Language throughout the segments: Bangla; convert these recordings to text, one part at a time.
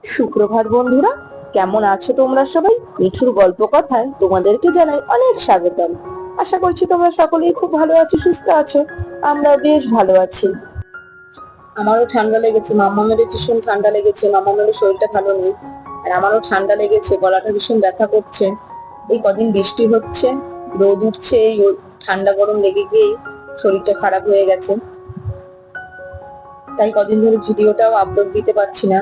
সুপ্রভাত বন্ধুরা, কেমন আছো তোমরা সবাই? মিঠুর গল্প কথায় তোমাদেরকে জানাই অনেক স্বাগতম। আশা করছি তোমরা সকলেই খুব ভালো আছো, সুস্থ আছো। আমরা বেশ ভালো আছি। আমারও ঠান্ডা লেগেছে, মাম্মামেরও ভীষণ ঠান্ডা লেগেছে। মাম্মামেরও শরীরটা ভালো নেই, আর আমারও ঠান্ডা লেগেছে, গলাটা ভীষণ ব্যথা করছে। এই কদিন বৃষ্টি হচ্ছে, রোদ উঠছে, এই ঠান্ডা গরম লেগে গিয়েই শরীরটা খারাপ হয়ে গেছে। তাই কদিন ধরে ভিডিওটাও আপলোড দিতে পারছি না।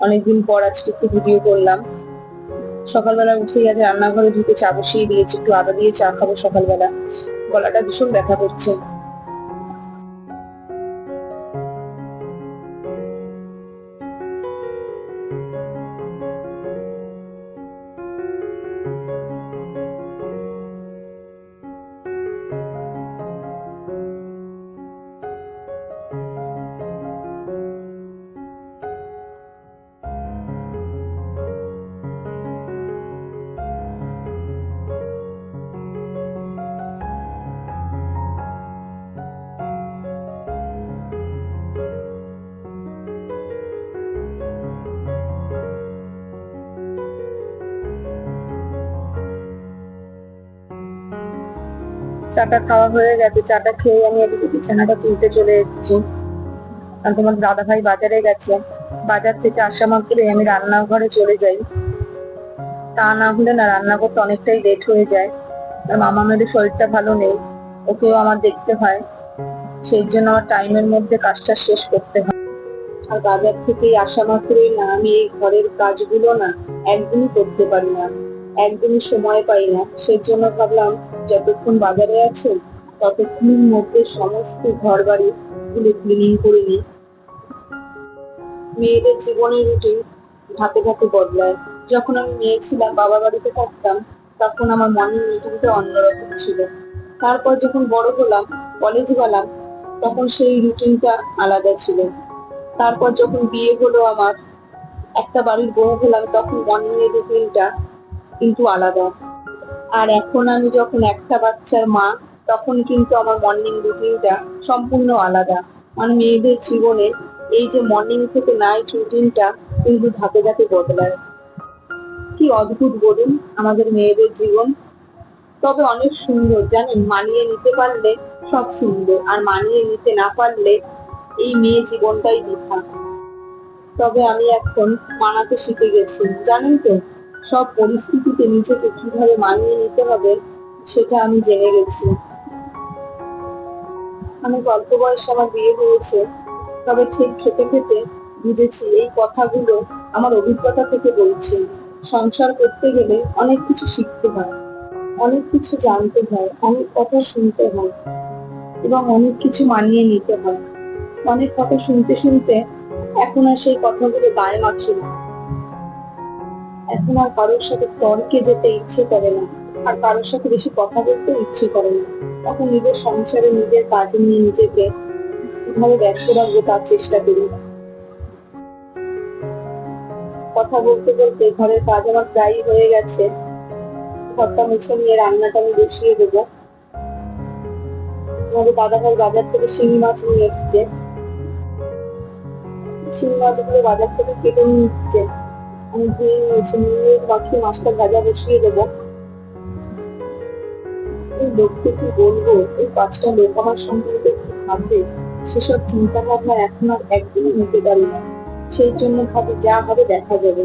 অনেকদিন পর আজকে একটু ভিডিও করলাম। সকালবেলা উঠেই আজ রান্নাঘরে ঢুকে চা বসিয়ে দিয়েছি, একটু আদা দিয়ে চা খাবো সকালবেলা। গলাটা ভীষণ ব্যথা করছে। চাটা খাওয়া হয়ে গেছে, চাটা খেয়ে আমি এদিকে বিছানাটা তুলতে চলে এসেছি। আর তোমার দাদা ভাই বাজারে গেছে, বাজার থেকে আসা মাত্রই আমি রান্নাঘরে চলে যাই। তা না হলে না রান্না করতে অনেকটাই লেট হয়ে যায়। আর মামামের শরীরটা ভালো নেই, ওকেও আমার দেখতে হয়। সেই জন্য আমার টাইমের মধ্যে কাজটা শেষ করতে হয়। আর বাজার থেকে আসা মাত্রই না আমি এই ঘরের কাজগুলো না একদমই করতে পারি না, একদমই সময় পাই না। সেই জন্য ভাবলাম যতক্ষণ বাজারে আছে ততক্ষণের মধ্যে সমস্ত ঘর বাড়ি গুলো ক্লিনিং করে নিই। মেয়েদের জীবনের রুটিন ধাপে ধাপে বদলায়। যখন আমি মেয়ে ছিলাম, বাবা বাড়িতে থাকতাম, তখন আমার মর্নিং রুটিনটা অন্যরকম ছিল। তারপর যখন বড় হলাম, কলেজ গেলাম, তখন সেই রুটিনটা আলাদা ছিল। তারপর যখন বিয়ে হলো আমার, একটা বাড়ির বউ হলাম, তখন মর্নিং এর রুটিনটা কিন্তু আলাদা। আর এখন আমি যখন একটা বাচ্চার মা, তখন কিন্তু আমার মর্নিং রুটিনটা সম্পূর্ণ আলাদা। মানে মেয়েদের জীবনে এই যে মর্নিং থেকে নাইট রুটিনটা কিন্তু ধাপে ধাপে বদলায়। কি অদ্ভুত বলুন আমাদের মেয়েদের জীবন। তবে অনেক সুন্দর জানেন, মানিয়ে নিতে পারলে সব সুন্দর, আর মানিয়ে নিতে না পারলে এই মেয়ে জীবনটাই বৃথা। তবে আমি এখন মানাতে শিখে গেছি, জানেন তো, সব পরিস্থিতিতে নিজেকে কিভাবে মানিয়ে নিতে হবে সেটা আমি জেনে গেছি। অনেক অল্প বয়সে আমার বিয়ে হয়েছে, তবে ঠিক খেতে খেতে বুঝেছি এই কথাগুলো আমার অভিজ্ঞতা থেকে বলছি। সংসার করতে গেলে অনেক কিছু শিখতে হয়, অনেক কিছু জানতে হয়, অনেক কথা শুনতে হয়, এবং অনেক কিছু মানিয়ে নিতে হয়। অনেক কথা শুনতে শুনতে এখন আর সেই কথাগুলো গায়ে মাখি না। এখন আর কারোর সাথে তর্কে যেতে ইচ্ছে করে না, আর কারোর সাথে বেশি কথা বলতে ইচ্ছে করে না। তখন নিজের সংসারে নিজের কাজে নিয়ে নিজেকে কিভাবে ব্যস্ত রাখবো তার চেষ্টা করি। কথা বলতে বলতে ঘরের কাজ আমার প্রায় হয়ে গেছে। ঘরটা মুছে নিয়ে রান্নাটা আমি বসিয়ে দেবো। আমাদের দাদা ভাই বাজার থেকে শিঙি মাছ নিয়ে এসছে। শিঙি মাছগুলো বাজার থেকে কেটে নিয়ে এসছে, আমি ধুয়ে নিয়েছি, নিয়ে মাখিয়ে মাছটা ভাজা বসিয়ে দেবো। এই লোককে কি বলবো, এই পাঁচটা লোক আমার সম্পর্কে কি ভাববে, সেসব চিন্তা ভাবনা এখন আর একদমই নিতে পারি না। সেই জন্য ভাবি যা হবে দেখা যাবে।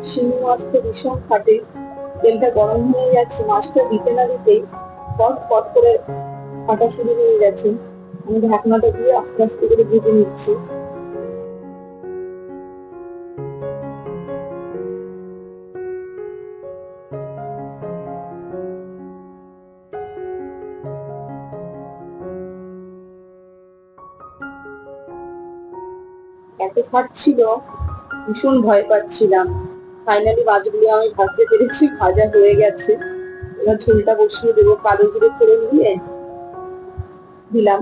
শিঙি মাছ তো ভীষণ ফাটে, তেলটা গরম হয়ে যাচ্ছে, মাছটা দিতে না দিতেই ফট ফট করে ফাটা শুরু হয়ে গেছে। আমি ঢাকনাটা দিয়ে আস্তে আস্তে করে ভেজে নিচ্ছি। এত ফাটছিল, ভীষণ ভয় পাচ্ছিলাম। ফাইনালি মাছগুলো আমি ভাজতে পেরেছি, ভাজা হয়ে গেছে। এবার ঝোলটা বসিয়ে দেবো, কালো জিরে ফোড়ন দিয়ে দিলাম।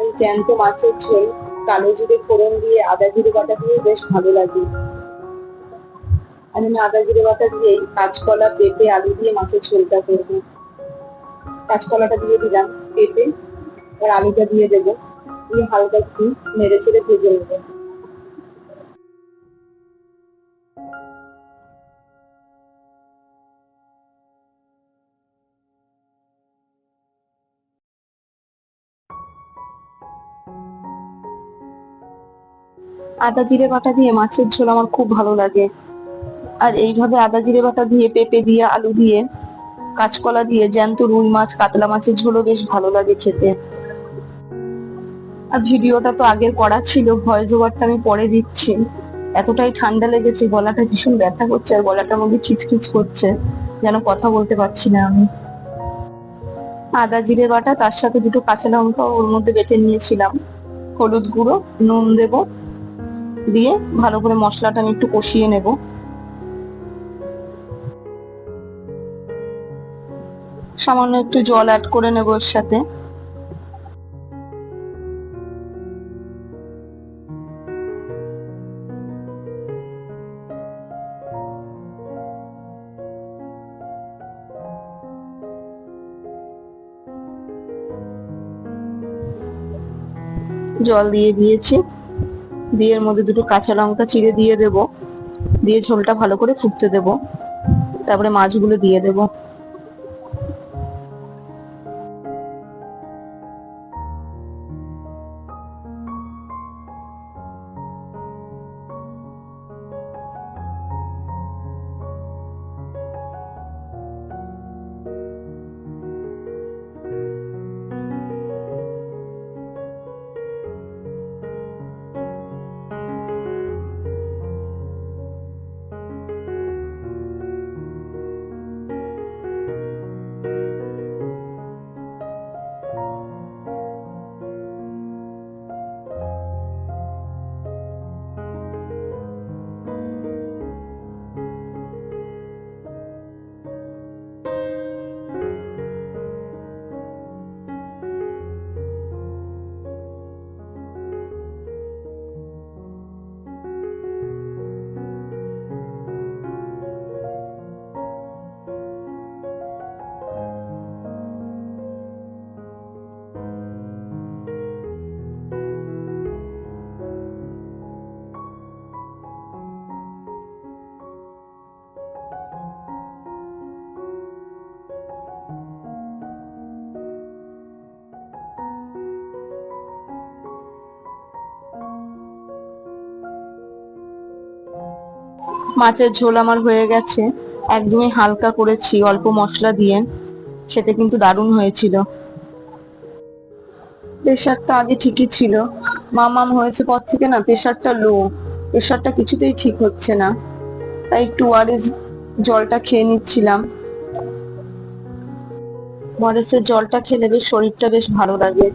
এই জ্যান্ত মাছের ঝোল কালো জিরে ফোড়ন দিয়ে আদা জিরে বাটা দিয়ে বেশ ভালো লাগে। আর আমি আদা জিরে বাটা দিয়েই কাঁচকলা, পেঁপে, আলু দিয়ে মাছের ঝোলটা করবো। কাঁচকলাটা দিয়ে দিলাম, পেঁপে আর আলুটা দিয়ে দেবো, দিয়ে হালকা একটু নেড়ে চেড়ে ভেজে নেবো। আদা জিরে বাটা দিয়ে মাছের ঝোল আমার খুব ভালো লাগে। আর এইভাবে আদা জিরে বাটা দিয়ে, পেঁপে দিয়ে, আলু দিয়ে, কাঁচকলা দিয়ে জ্যান্ত রুই মাছ, কাতলা মাছের ঝোলও বেশ ভালো লাগে খেতে। আর ভিডিওটা তো আগের করা ছিল, ভয়েস ওভারটা আমি পরে দিচ্ছি। এতটাই ঠান্ডা লেগেছে, গলাটা ভীষণ ব্যথা করছে আর গলাটার মধ্যে খিচখিচ করছে, যেন কথা বলতে পারছি না আমি। আদা জিরে বাটা, তার সাথে দুটো কাঁচা লঙ্কা ওর মধ্যে বেটে নিয়েছিলাম, হলুদ গুঁড়ো, নুন দেব, দিয়ে ভালো করে মশলাটা আমি একটু কষিয়ে নেব। সামান্য একটু জল অ্যাড করে নেব এর সাথে। জল দিয়ে দিয়েছি, দিয়ে এর মধ্যে দুটো কাঁচা লঙ্কা চিড়ে দিয়ে দেব, দিয়ে ঝোলটা ভালো করে ফুটতে দেব, তারপরে মাছগুলো দিয়ে দেব। মাছের ঝোল আমার হয়ে গেছে, একদমই হালকা করেছি অল্প মশলা দিয়ে, খেতে কিন্তু দারুণ হয়েছিল। প্রেশারটা আগে ঠিকই ছিল, মামাম হয়েছে পর থেকে না প্রেশারটা লো, প্রেশারটা কিছুতেই ঠিক হচ্ছে না, তাই একটু ওআরএস জলটা খেয়ে নিচ্ছিলাম। ওআরএস এর জলটা খেলে বেশ শরীরটা বেশ ভালো লাগে।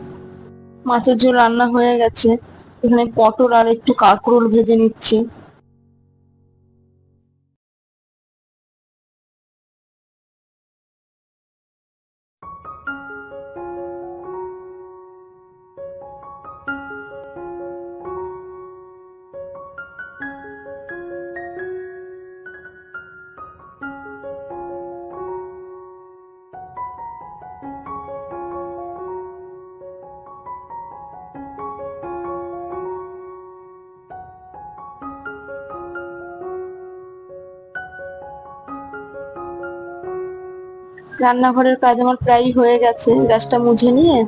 মাছের ঝোল রান্না হয়ে গেছে, এখানে পটল আর একটু কাঁকরোল ভেজে নিচ্ছি। রান্নাঘরের কাজ আমার প্রায় হয়ে গেছে, গ্যাসটা মুছে নিয়ে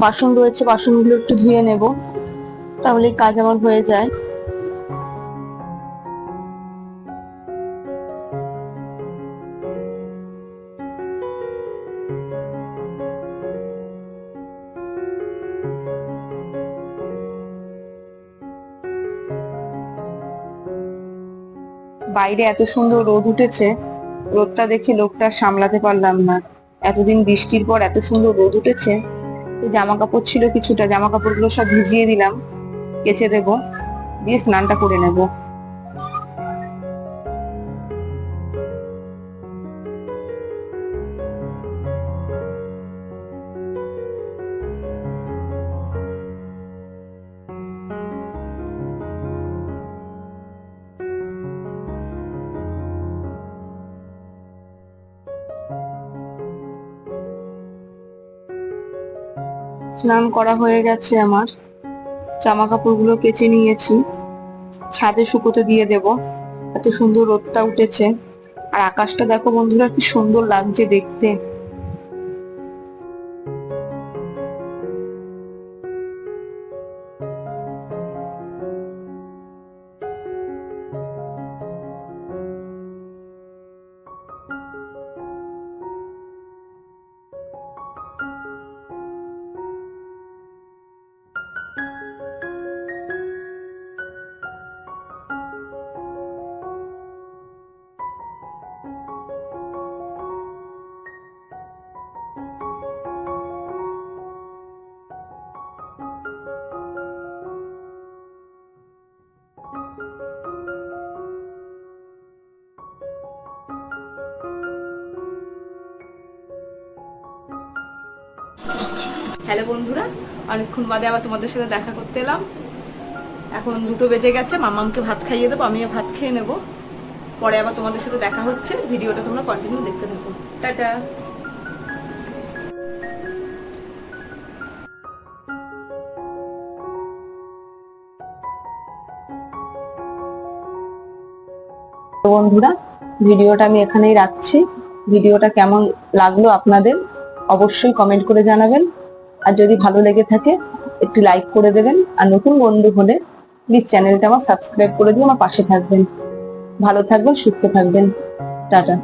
বাসন রয়েছে, বাসনগুলো একটু ধুয়ে নেব, তাহলেই কাজ আমার হয়ে যায়। বাইরে এত সুন্দর রোদ উঠেছে, রোদটা দেখে লোকটা সামলাতে পারলাম না, এতদিন বৃষ্টির পর এত সুন্দর রোদ উঠেছে। জামা কাপড় ছিল কিছুটা, জামা কাপড়গুলো সব ভিজিয়ে দিলাম, কেচে দেব, দিয়ে স্নানটা করে নেব। স্নান করা হয়ে গেছে আমার, জামা কাপড়গুলো কেচে নিয়েছি, ছাদে শুকোতে দিয়ে দেব। এত সুন্দর রোদটা উঠেছে, আর আকাশটা দেখো বন্ধুরা কি সুন্দর লাগছে দেখতে। হ্যালো বন্ধুরা, অনেকক্ষণ বাদে আবার তোমাদের সাথে দেখা করতে এলাম। এখন 2টো বেজে গেছে, মামামকে ভাত খাইয়ে দেবো, আমিও ভাত খেয়ে নেবো। পরে আবার তোমাদের সাথে দেখা হচ্ছে, ভিডিওটা তোমরা কন্টিনিউ দেখতে থাকো। টাটা। বন্ধুরা, ভিডিওটা আমি এখানেই রাখছি। ভিডিওটা কেমন লাগলো আপনাদের অবশ্যই কমেন্ট করে জানাবেন, আর যদি ভালো লেগে থাকে একটি লাইক করে দেবেন, আর নতুন বন্ধু হলে প্লিজ চ্যানেলটা আমার সাবস্ক্রাইব করে দিয়ে আমার পাশে থাকবেন। ভালো থাকবেন, সুস্থ থাকবেন। টাটা।